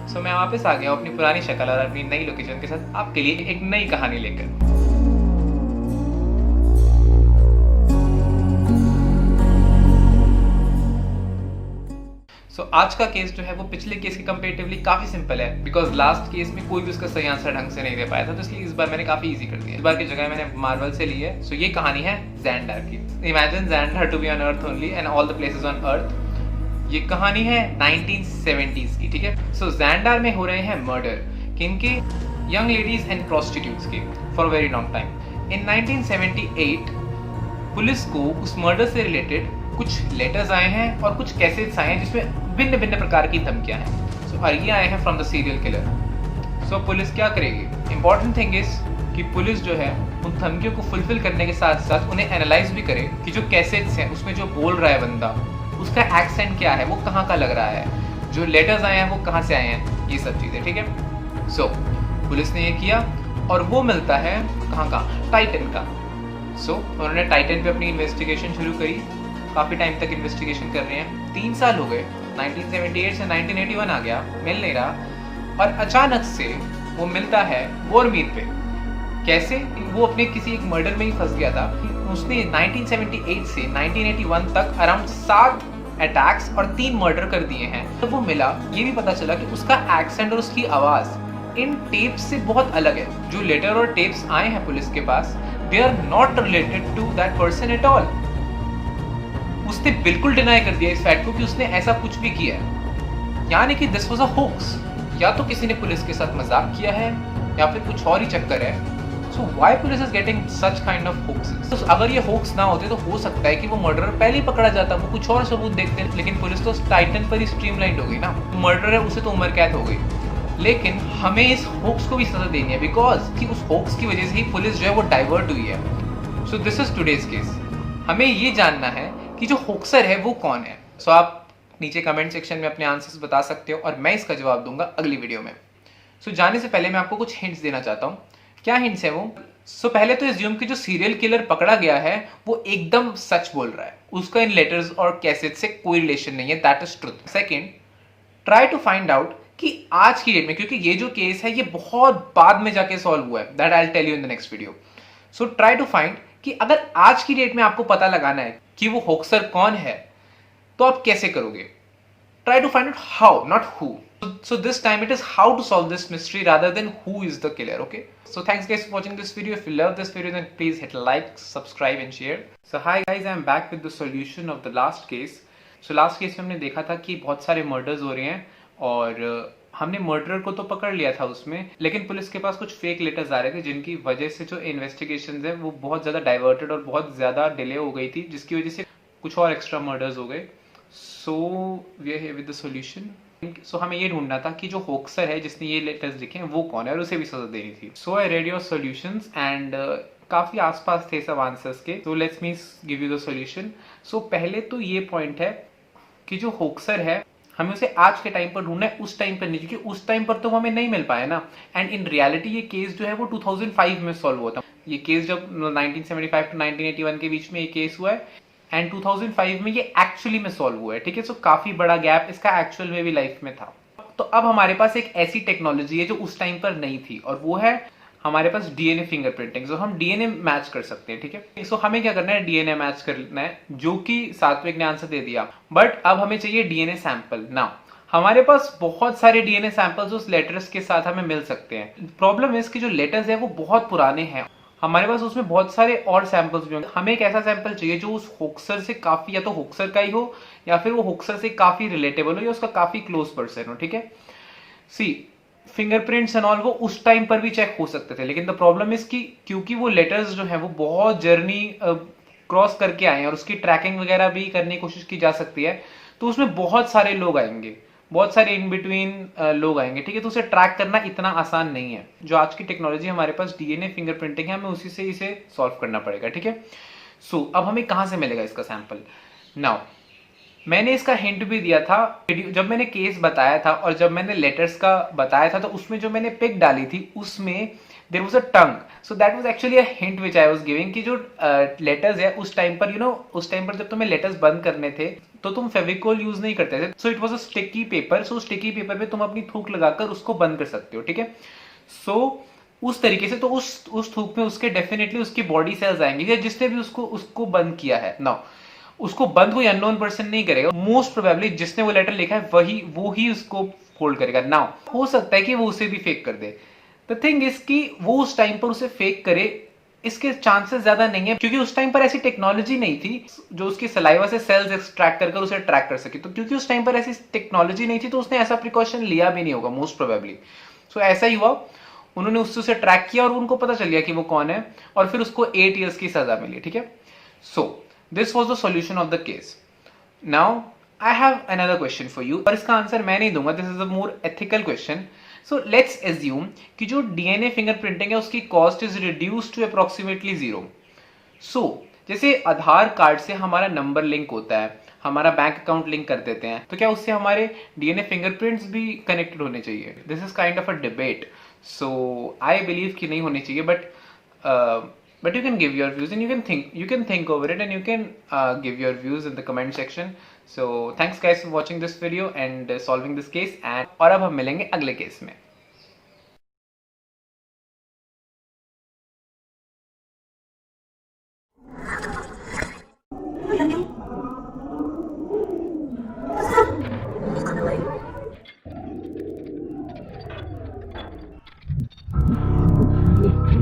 सो मैं वापस आ गया हूँ अपनी पुरानी शक्ल और अपनी नई लोकेशन के साथ आपके लिए एक नई कहानी लेकर। आज का केस जो है वो पिछले केस के कंपेरेटिवली काफी सिंपल है, बिकॉज लास्ट केस में कोई भी उसका सही आंसर ढंग से नहीं दे पाया था, तो इसलिए इस बार मैंने काफी इजी कर दिया। इस बार की जगह मैंने मार्वल से ली है। सो ये कहानी है ज़ैंडार की। Imagine Xandar to be on earth only and all the places on earth. ये कहानी है 1970s की, ठीक है। सो ज़ैंडार में हो रहे हैं मर्डर, किनके? यंग लेडीज एंड प्रोस्टिट्यूट्स के, for very long time. In 1978 police को उस मर्डर से रिलेटेड कुछ लेटर्स आए हैं और कुछ कैसेट्स आए हैं जिसमें भिन्न भिन्न प्रकार की धमकियां हैं। और ये आए हैं from the serial killer. Police क्या करेगी? इंपॉर्टेंट थिंग इज कि पुलिस जो है उन धमकियों को फुलफिल करने के साथ साथ उन्हें एनालाइज भी करे कि जो कैसेट्स हैं उसमें जो बोल रहा है बंदा, उसका एक्सेंट क्या है, वो कहाँ का लग रहा है, जो लेटर्स आए हैं वो कहाँ से आए हैं, ये सब चीज़ें, ठीक है। पुलिस ने ये किया और वो मिलता है कहाँ, टाइटन का। उन्होंने टाइटन पे अपनी इन्वेस्टिगेशन शुरू करी। काफ़ी टाइम तक इन्वेस्टिगेशन कर रहे हैं, 3 साल हो गए। 1978 से 1981 आ गया, मिल नहीं रहा। और अचानक से वो मिलता है वॉरमीर पे। कैसे? वो अपने किसी एक मर्डर में ही फंस गया था। उसने 1978 से 1981 तक अराउंड 7 अटैक्स और 3 मर्डर कर दिए हैं। तो वो मिला, ये भी पता चला कि उसका एक्सेंट और उसकी आवाज़ इन टेप्स से बहुत अलग है। जो लेटर और टेप्स आए हैं पुलिस के पास, they are not related to that person at all. उसने बिल्कुल डिनाई कर दिया इस फैक्ट को कि उसने ऐसा कुछ भी किया है, यानी कि दिस वाज अ होक्स। या तो किसी ने पुलिस के साथ मजाक किया है या फिर कुछ और ही चक्कर है। So why police is getting such kind of hoaxes? अगर ये होक्स ना होते तो हो सकता है कि वो मर्डरर पहले ही पकड़ा जाता, वो कुछ और सबूत देखते हैं। लेकिन पुलिस तो टाइटन पर ही स्ट्रीमलाइंड हो गई ना। मर्डरर है, उसे तो उम्र कैद हो गई, लेकिन हमें इस होक्स को भी सजा देनी है, बिकॉज कि उस होक्स की वजह से ही पुलिस जो है वो डाइवर्ट हुई है। So this is today's case. हमें ये जानना है कि जो होक्सर है वो कौन है। आप नीचे कमेंट सेक्शन में अपने आंसर्स बता सकते हो और मैं इसका जवाब दूंगा अगली वीडियो में। जाने से पहले मैं आपको कुछ हिंट्स देना चाहता हूँ। क्या हिंट्स है वो? पहले तो एज्यूम कि जो सीरियल किलर पकड़ा गया है वो एकदम सच बोल रहा है, उसका इन लेटर्स और कैसेट से कोई रिलेशन नहीं है, that is truth. Second, try to find out कि आज की डेट में, क्योंकि ये जो केस है ये बहुत बाद में जाके सॉल्व हुआ है, that I will tell you in the next video. Try to find कि अगर आज की डेट में आपको पता लगाना है कि वो होक्सर कौन है, तो आप कैसे करोगे? Try to find out how, not who. This time it is how to solve this mystery rather than who is the killer, okay? Thanks guys for watching this video. If you love this video then please hit like, subscribe and share. Hi guys, I am back with the solution of the last case. Last case में हमने देखा था कि बहुत सारे murders हो रहे हैं और हमने मर्डरर को तो पकड़ लिया था उसमें, लेकिन पुलिस के पास कुछ फेक लेटर्स आ रहे थे जिनकी वजह से जो इन्वेस्टिगेशन है वो बहुत ज़्यादा डाइवर्टेड और बहुत ज़्यादा डिले हो गई थी, जिसकी वजह से कुछ और एक्स्ट्रा मर्डर्स हो गए। We are here with the solution. हमें ये ढूंढना था कि जो होक्सर है जिसने ये लेटर्स लिखे हैं वो कौन है और उसे भी सजा देनी थी। I read your solutions and काफ़ी आसपास थे सब आंसर्स के। Let's me give you the solution. पहले तो ये पॉइंट है कि जो होक्सर है हमें उसे आज के टाइम पर ढूंढना है, उस टाइम पर नहीं, क्योंकि उस टाइम पर तो हमें नहीं मिल पाया ना। एंड इन रियलिटी ये केस जो है वो 2005 में सॉल्व हुआ था। ये केस जब 1975 टू 1981 के बीच में ये केस हुआ है एंड 2005 में ये एक्चुअली में सॉल्व हुआ है, ठीक है। काफी बड़ा गैप इसका एक्चुअल में भी लाइफ में था। तो अब हमारे पास एक ऐसी टेक्नोलॉजी है जो उस टाइम पर नहीं थी, और वो है हमारे पास डीएनए फिंगरप्रिंटिंग। हम डीएनए मैच कर सकते हैं, ठीक है। हमें क्या करना है? डीएनए मैच करना है, जो कि सात्विक ने आंसर दे दिया, बट अब हमें चाहिए डीएनए सैंपल। ना, हमारे पास बहुत सारे डीएनए सैंपल्स उस लेटर्स के साथ हमें मिल सकते हैं। प्रॉब्लम है इसकी, जो लेटर्स है वो बहुत पुराने हैं, हमारे पास उसमें बहुत सारे और सैंपल्स भी होंगे। हमें एक ऐसा सैंपल चाहिए जो उस होक्सर से काफी, या तो होक्सर का ही हो या फिर वो होक्सर से काफी रिलेटेबल हो या उसका काफी क्लोज पर्सन हो, ठीक है। फिंगरप्रिंट्स एंड ऑल वो उस टाइम पर भी चेक हो सकते थे, लेकिन द प्रॉब्लम इज कि क्योंकि वो लेटर्स जो है वो बहुत जर्नी क्रॉस करके आए हैं और उसकी ट्रैकिंग वगैरह भी करने की कोशिश की जा सकती है, तो उसमें बहुत सारे लोग आएंगे, बहुत सारे इन बिटवीन लोग आएंगे, ठीक है। तो उसे ट्रैक करना इतना आसान नहीं है। जो आज की टेक्नोलॉजी हमारे पास डीएनए फिंगरप्रिंटिंग है, हमें उसी से इसे सॉल्व करना पड़ेगा, ठीक है। अब हमें कहाँ से मिलेगा इसका सैंपल? नाउ मैंने इसका हिंट भी दिया था जब मैंने केस बताया था, और जब मैंने लेटर्स का बताया था तो उसमें जो मैंने पिक डाली थी उसमें there was a tongue, so that was actually a hint which I was giving कि जो लेटर्स है उस टाइम पर उस टाइम पर जब तुम्हें लेटर्स बंद करने थे तो तुम फेविकोल यूज नहीं करते थे, so it was a sticky paper, so sticky paper पे तुम अपनी थूक लगाकर उसको बंद कर सकते हो, ठीक है। सो उस तरीके से तो उस थूक में उसके डेफिनेटली उसकी बॉडी सेल्स आएंगे, जिसने भी उसको बंद किया है ना, उसको बंद कोई अननोन पर्सन नहीं करेगा, मोस्ट प्रोबेबली जिसने वो लेटर लिखा है वो ही उसको होल्ड करेगा। नाउ हो सकता है कि वो उसे भी फेक कर दे। द थिंग इज कि वो उस टाइम पर उसे फेक करे, इसके चांसेस ज्यादा नहीं है, क्योंकि उस टाइम पर ऐसी टेक्नोलॉजी नहीं थी जो उसकी सलाइवा से सेल्स एक्सट्रैक्ट कर उसे ट्रैक कर सके। तो क्योंकि उस टाइम पर ऐसी टेक्नोलॉजी नहीं थी तो उसने ऐसा प्रिकॉशन लिया भी नहीं होगा मोस्ट प्रोबेबली। सो ऐसा ही हुआ, उन्होंने उससे ट्रैक किया और उनको पता चल गया कि वो कौन है, और फिर उसको 8 years की सजा मिली, ठीक है। So this was the solution of the case. Now I have another question for you, और इसका आंसर मैं नहीं दूंगा, this is a more ethical question. So let's assume कि जो डीएनए फिंगरप्रिंटिंग है उसकी cost is reduced to approximately 0। So जैसे आधार कार्ड से हमारा नंबर लिंक होता है, हमारा बैंक अकाउंट लिंक कर देते हैं, तो क्या उससे हमारे डीएनए फिंगरप्रिंट्स भी कनेक्टेड होने चाहिए? This is kind of a debate. So I believe कि नहीं होनी चाहिए, but you can give your views and you can think over it and you can give your views in the comment section. So thanks guys for watching this video and solving this case, and और अब हम मिलेंगे अगले case में।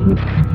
Thank you.